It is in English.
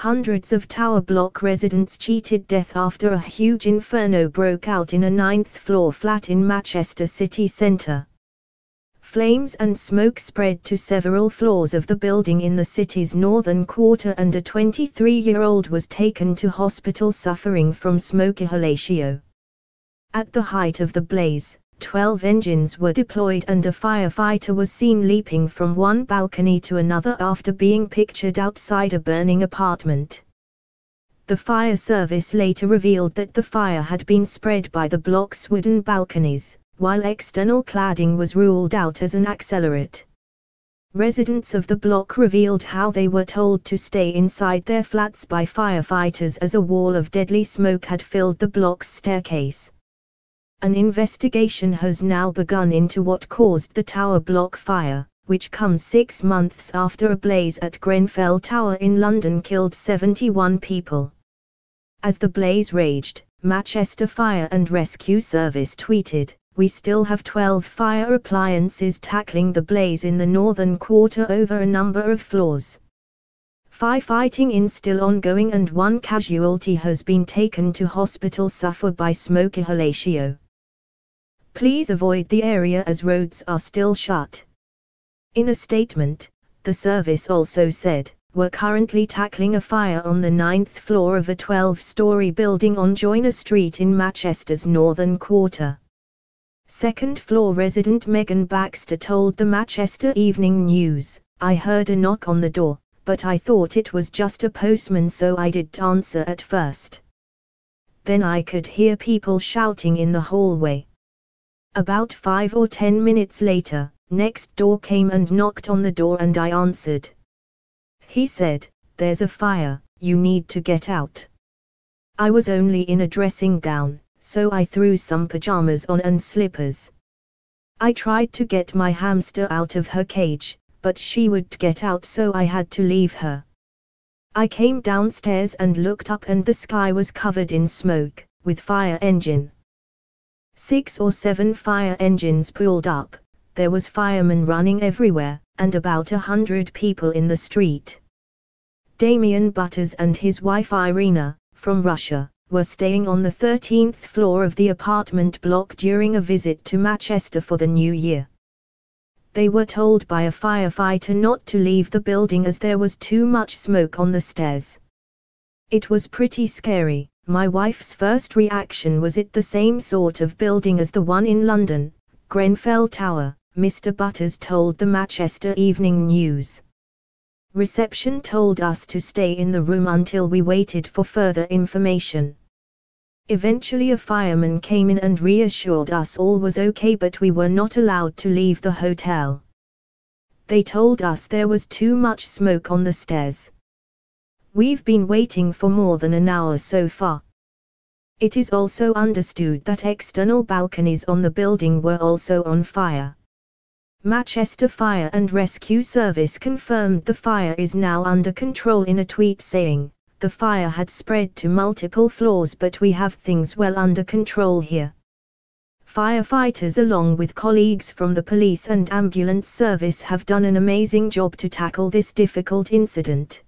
Hundreds of tower block residents cheated death after a huge inferno broke out in a 9th-floor flat in Manchester city centre. Flames and smoke spread to several floors of the building in the city's northern quarter, and a 23-year-old was taken to hospital suffering from smoke inhalation. At the height of the blaze, 12 engines were deployed and a firefighter was seen leaping from one balcony to another after being pictured outside a burning apartment. The fire service later revealed that the fire had been spread by the block's wooden balconies, while external cladding was ruled out as an accelerant. Residents of the block revealed how they were told to stay inside their flats by firefighters as a wall of deadly smoke had filled the block's staircase. An investigation has now begun into what caused the tower block fire, which comes 6 months after a blaze at Grenfell Tower in London killed 71 people. As the blaze raged, Manchester Fire and Rescue Service tweeted, "We still have 12 fire appliances tackling the blaze in the northern quarter over a number of floors. Firefighting is still ongoing and 1 casualty has been taken to hospital suffer by smoke inhalation. Please avoid the area as roads are still shut." In a statement, the service also said, "We're currently tackling a fire on the 9th floor of a 12-story building on Joyner Street in Manchester's northern quarter." Second-floor resident Megan Baxter told the Manchester Evening News, "I heard a knock on the door, but I thought it was just a postman, so I didn't answer at first. Then I could hear people shouting in the hallway. About 5 or 10 minutes later, next door came and knocked on the door and I answered. He said, 'There's a fire, you need to get out.' I was only in a dressing gown, so I threw some pajamas on and slippers. I tried to get my hamster out of her cage, but she wouldn't get out, so I had to leave her. I came downstairs and looked up and the sky was covered in smoke, with fire engine. 6 or 7 fire engines pulled up, there was firemen running everywhere, and about 100 people in the street." Damien Butters and his wife Irina, from Russia, were staying on the 13th floor of the apartment block during a visit to Manchester for the New Year. They were told by a firefighter not to leave the building as there was too much smoke on the stairs. "It was pretty scary. My wife's first reaction was it the same sort of building as the one in London, Grenfell Tower," Mr. Butters told the Manchester Evening News. "Reception told us to stay in the room until we waited for further information. Eventually a fireman came in and reassured us all was okay, but we were not allowed to leave the hotel. They told us there was too much smoke on the stairs. We've been waiting for more than an hour so far." It is also understood that external balconies on the building were also on fire. Manchester Fire and Rescue Service confirmed the fire is now under control in a tweet saying, "The fire had spread to multiple floors, but we have things well under control here." Firefighters along with colleagues from the police and ambulance service have done an amazing job to tackle this difficult incident.